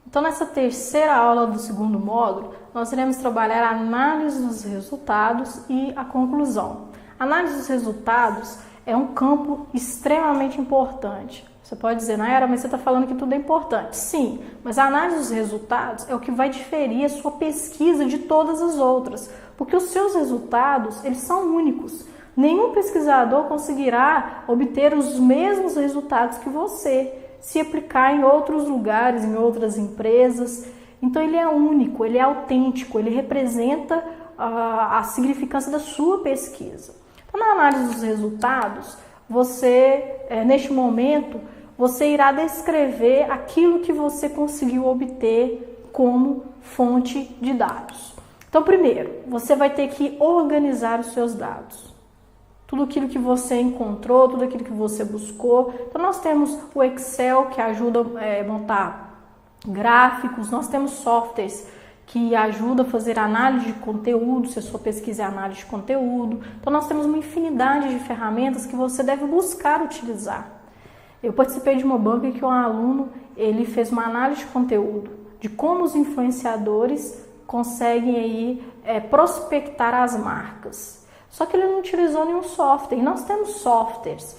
Então, nessa terceira aula do segundo módulo, nós iremos trabalhar a análise dos resultados e a conclusão. A análise dos resultados é um campo extremamente importante. Você pode dizer, Nayara, mas você está falando que tudo é importante. Sim, mas a análise dos resultados é o que vai diferir a sua pesquisa de todas as outras, porque os seus resultados, eles são únicos. Nenhum pesquisador conseguirá obter os mesmos resultados que você, se aplicar em outros lugares, em outras empresas. Então ele é único, ele é autêntico, ele representa a significância da sua pesquisa. Então, na análise dos resultados, neste momento, você irá descrever aquilo que você conseguiu obter como fonte de dados. Então, primeiro, você vai ter que organizar os seus dados. Tudo aquilo que você encontrou, tudo aquilo que você buscou. Então, nós temos o Excel, que ajuda a montar gráficos, nós temos softwares que ajudam a fazer análise de conteúdo, se a sua pesquisa é análise de conteúdo. Então, nós temos uma infinidade de ferramentas que você deve buscar utilizar. Eu participei de uma banca em que um aluno ele fez uma análise de conteúdo, de como os influenciadores conseguem aí, prospectar as marcas. Só que ele não utilizou nenhum software. E nós temos softwares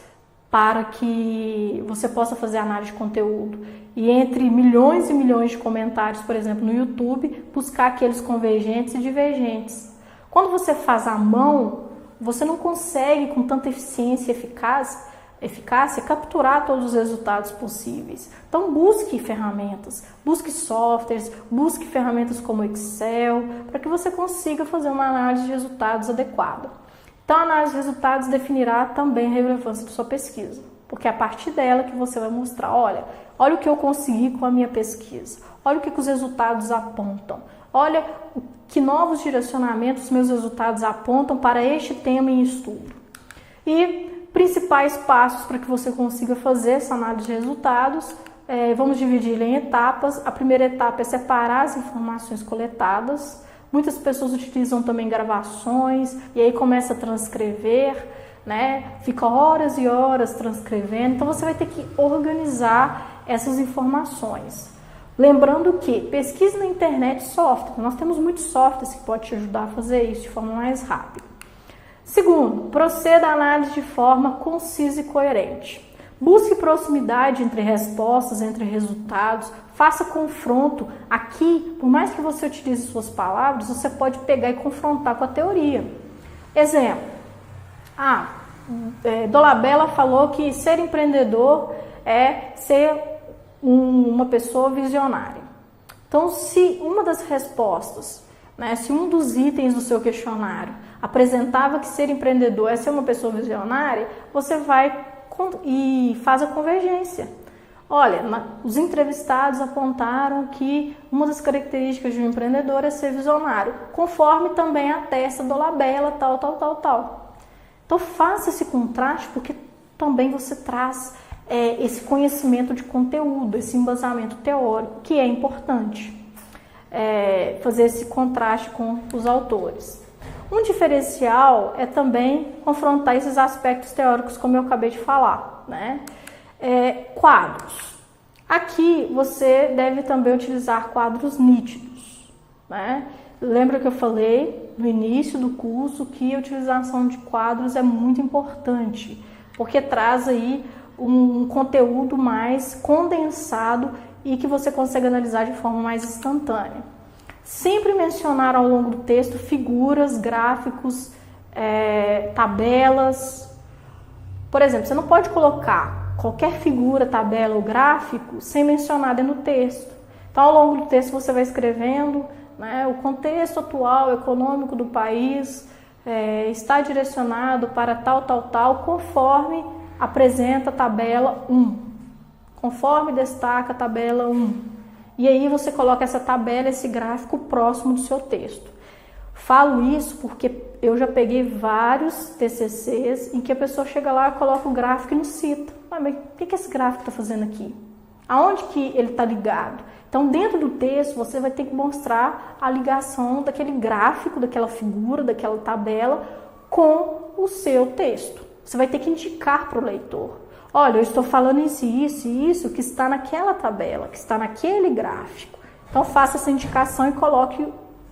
para que você possa fazer análise de conteúdo. E entre milhões e milhões de comentários, por exemplo, no YouTube, buscar aqueles convergentes e divergentes. Quando você faz à mão, você não consegue com tanta eficiência e eficácia capturar todos os resultados possíveis. Então busque ferramentas, busque softwares, busque ferramentas como Excel, para que você consiga fazer uma análise de resultados adequada. Então a análise de resultados definirá também a relevância da sua pesquisa, porque é a partir dela que você vai mostrar, olha o que eu consegui com a minha pesquisa, olha o que os resultados apontam, olha que novos direcionamentos meus resultados apontam para este tema em estudo. E principais passos para que você consiga fazer essa análise de resultados, vamos dividir em etapas. A primeira etapa é separar as informações coletadas. Muitas pessoas utilizam também gravações e aí começa a transcrever, né? Fica horas e horas transcrevendo. Então você vai ter que organizar essas informações. Lembrando que pesquisa na internet software. Nós temos muitos softwares que podem te ajudar a fazer isso de forma mais rápida. Segundo, proceda à análise de forma concisa e coerente. Busque proximidade entre respostas, entre resultados, faça confronto. Aqui, por mais que você utilize suas palavras, você pode pegar e confrontar com a teoria. Exemplo, Dolabella falou que ser empreendedor é ser uma pessoa visionária. Então, se uma das respostas, se um dos itens do seu questionário apresentava que ser empreendedor é ser uma pessoa visionária, você vai e faz a convergência. Olha, os entrevistados apontaram que uma das características de um empreendedor é ser visionário, conforme também atesta Dolabella, tal. Então faça esse contraste, porque também você traz esse conhecimento de conteúdo, esse embasamento teórico, que é importante. Fazer esse contraste com os autores. Um diferencial é também confrontar esses aspectos teóricos, como eu acabei de falar, né? Quadros. Aqui você deve também utilizar quadros nítidos, né? Lembra que eu falei no início do curso que a utilização de quadros é muito importante, porque traz aí um conteúdo mais condensado e que você consegue analisar de forma mais instantânea. Sempre mencionar ao longo do texto figuras, gráficos, tabelas. Por exemplo, você não pode colocar qualquer figura, tabela ou gráfico sem mencionar dentro do texto. Então, ao longo do texto você vai escrevendo, o contexto atual econômico do país está direcionado para tal, conforme apresenta a tabela 1, conforme destaca a tabela 1. E aí você coloca essa tabela, esse gráfico próximo do seu texto. Falo isso porque eu já peguei vários TCCs em que a pessoa chega lá, coloca o gráfico e não cita. Mas o que esse gráfico está fazendo aqui? Aonde que ele está ligado? Então, dentro do texto, você vai ter que mostrar a ligação daquele gráfico, daquela figura, daquela tabela com o seu texto. Você vai ter que indicar para o leitor. Olha, eu estou falando isso, isso e isso que está naquela tabela, que está naquele gráfico. Então, faça essa indicação e coloque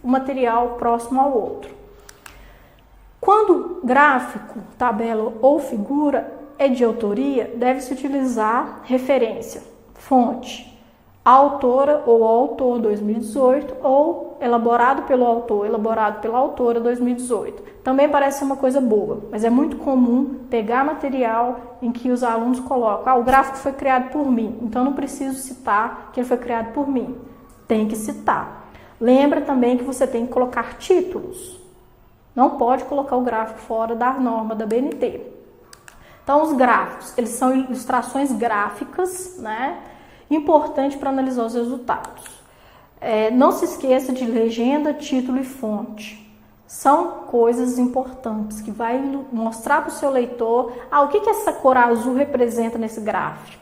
o material próximo ao outro. Quando gráfico, tabela ou figura é de autoria, deve-se utilizar referência, fonte, a autora ou autor 2018 ou elaborado pelo autor, elaborado pela autora 2018. Também parece ser uma coisa boa, mas é muito comum pegar material em que os alunos colocam: o gráfico foi criado por mim, então não preciso citar que ele foi criado por mim. Tem que citar. Lembra também que você tem que colocar títulos. Não pode colocar o gráfico fora da norma da BNT. Então, os gráficos, eles são ilustrações gráficas, né? Importante para analisar os resultados. Não se esqueça de legenda, título e fonte. São coisas importantes que vai mostrar para o seu leitor o que essa cor azul representa nesse gráfico.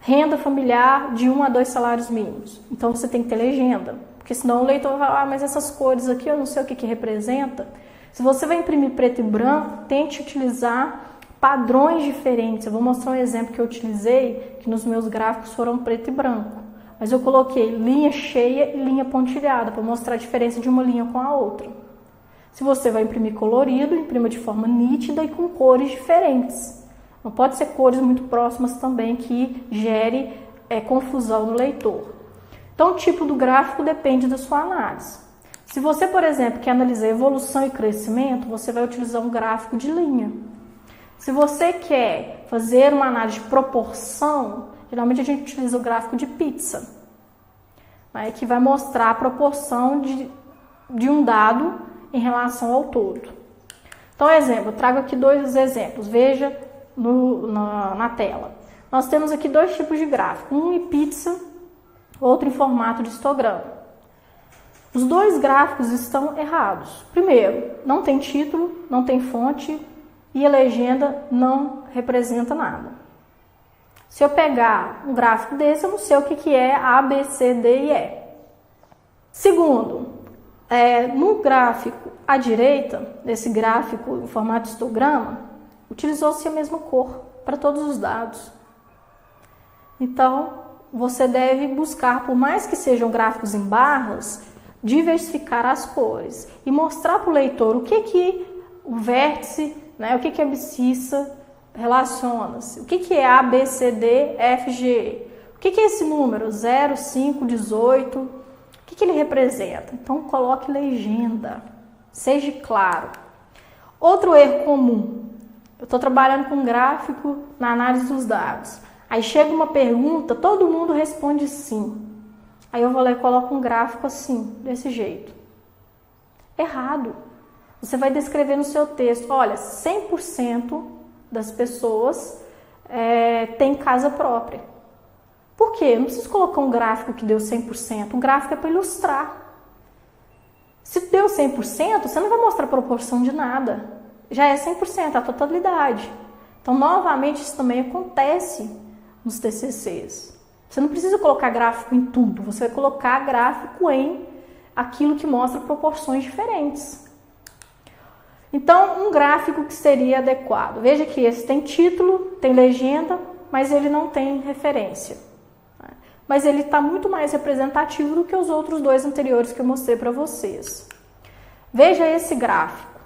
Renda familiar de 1 a 2 salários mínimos. Então você tem que ter legenda, porque senão o leitor vai falar: mas essas cores aqui eu não sei o que representa. Se você vai imprimir preto e branco, tente utilizar padrões diferentes. Eu vou mostrar um exemplo que eu utilizei, que nos meus gráficos foram preto e branco. Mas eu coloquei linha cheia e linha pontilhada, para mostrar a diferença de uma linha com a outra. Se você vai imprimir colorido, imprima de forma nítida e com cores diferentes. Não pode ser cores muito próximas também, que gere confusão no leitor. Então, o tipo do gráfico depende da sua análise. Se você, por exemplo, quer analisar evolução e crescimento, você vai utilizar um gráfico de linha. Se você quer fazer uma análise de proporção, geralmente a gente utiliza o gráfico de pizza, né, que vai mostrar a proporção de um dado em relação ao todo. Então, exemplo, eu trago aqui 2 exemplos, veja na tela. Nós temos aqui 2 tipos de gráfico, um em pizza, outro em formato de histograma. Os 2 gráficos estão errados. Primeiro, não tem título, não tem fonte, e a legenda não representa nada. Se eu pegar um gráfico desse, eu não sei o que é A, B, C, D e E. Segundo, no gráfico à direita, desse gráfico em formato de histograma, utilizou-se a mesma cor para todos os dados. Então, você deve buscar, por mais que sejam gráficos em barras, diversificar as cores e mostrar para o leitor o que o vértice, né, o que a abscissa relaciona-se, o que é A, B, C, D, F, G, o que é esse número 0, 5, 18, o que ele representa. Então, coloque legenda, seja claro. Outro erro comum: eu estou trabalhando com gráfico na análise dos dados, aí chega uma pergunta, todo mundo responde sim, aí eu vou lá e coloco um gráfico assim, desse jeito. Errado. Você vai descrever no seu texto: olha, 100% das pessoas têm casa própria. Por quê? Eu não preciso colocar um gráfico que deu 100%. Um gráfico é para ilustrar. Se deu 100%, você não vai mostrar proporção de nada. Já é 100%, a totalidade. Então, novamente, isso também acontece nos TCCs. Você não precisa colocar gráfico em tudo. Você vai colocar gráfico em aquilo que mostra proporções diferentes. Então, um gráfico que seria adequado. Veja que esse tem título, tem legenda, mas ele não tem referência. Mas ele está muito mais representativo do que os outros 2 anteriores que eu mostrei para vocês. Veja esse gráfico.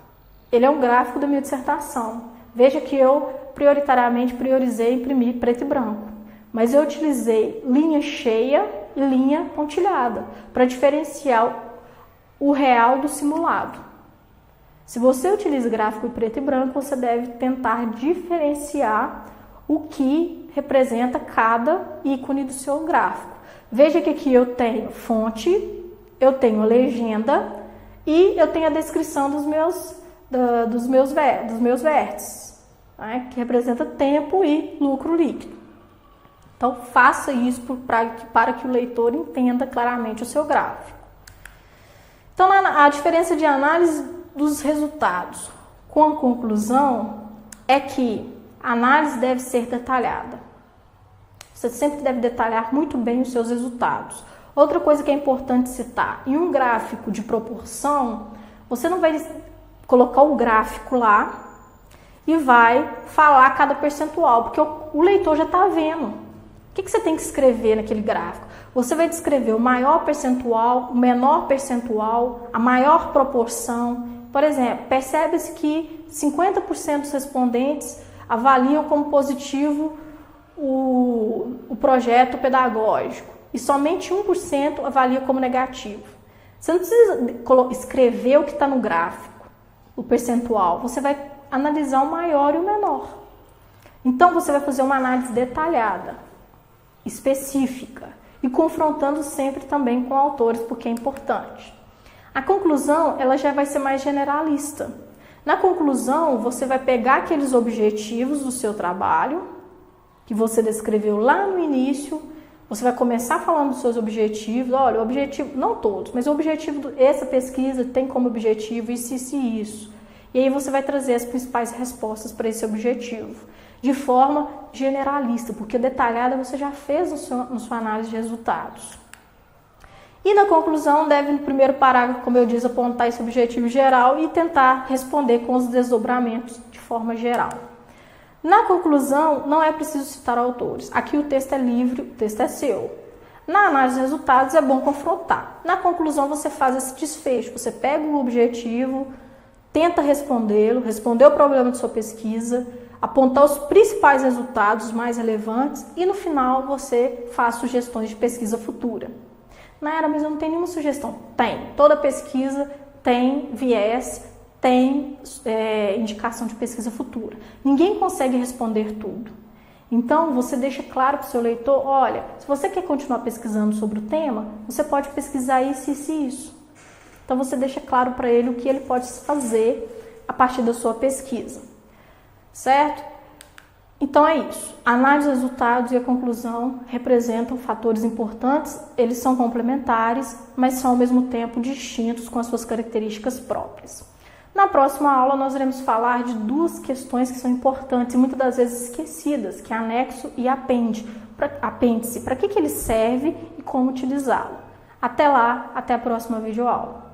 Ele é um gráfico da minha dissertação. Veja que eu prioritariamente priorizei imprimir preto e branco. Mas eu utilizei linha cheia e linha pontilhada para diferenciar o real do simulado. Se você utiliza gráfico em preto e branco, você deve tentar diferenciar o que representa cada ícone do seu gráfico. Veja que aqui eu tenho fonte, eu tenho legenda e eu tenho a descrição dos meus vértices, né, que representa tempo e lucro líquido. Então, faça isso para que o leitor entenda claramente o seu gráfico. Então, a diferença de análise dos resultados com a conclusão é que a análise deve ser detalhada. Você sempre deve detalhar muito bem os seus resultados. Outra coisa que é importante citar: em um gráfico de proporção, você não vai colocar o gráfico lá e vai falar cada percentual, porque o leitor já está vendo. O que você tem que escrever naquele gráfico? Você vai descrever o maior percentual, o menor percentual, a maior proporção. Por exemplo, percebe-se que 50% dos respondentes avaliam como positivo o projeto pedagógico e somente 1% avalia como negativo. Você não precisa escrever o que está no gráfico, o percentual. Você vai analisar o maior e o menor. Então, você vai fazer uma análise detalhada, específica e confrontando sempre também com autores, porque é importante. A conclusão, ela já vai ser mais generalista. Na conclusão, você vai pegar aqueles objetivos do seu trabalho, que você descreveu lá no início, você vai começar falando dos seus objetivos. Olha, o objetivo, não todos, mas o objetivo dessa pesquisa tem como objetivo isso, isso e isso. E aí você vai trazer as principais respostas para esse objetivo, de forma generalista, porque detalhada você já fez na sua análise de resultados. E na conclusão, deve no primeiro parágrafo, como eu disse, apontar esse objetivo geral e tentar responder com os desdobramentos de forma geral. Na conclusão, não é preciso citar autores. Aqui o texto é livre, o texto é seu. Na análise de resultados é bom confrontar. Na conclusão você faz esse desfecho, você pega o objetivo, tenta respondê-lo, responder o problema de sua pesquisa, apontar os principais resultados mais relevantes e no final você faz sugestões de pesquisa futura. Naira, mas eu não tenho nenhuma sugestão. Tem. Toda pesquisa tem viés, tem indicação de pesquisa futura. Ninguém consegue responder tudo. Então, você deixa claro para o seu leitor, olha, se você quer continuar pesquisando sobre o tema, você pode pesquisar isso, isso e isso. Então, você deixa claro para ele o que ele pode fazer a partir da sua pesquisa. Certo? Então, é isso. A análise de resultados e a conclusão representam fatores importantes, eles são complementares, mas são ao mesmo tempo distintos com as suas características próprias. Na próxima aula, nós iremos falar de duas questões que são importantes e muitas das vezes esquecidas, que é anexo e apêndice. Para que ele serve e como utilizá-lo. Até lá, até a próxima videoaula.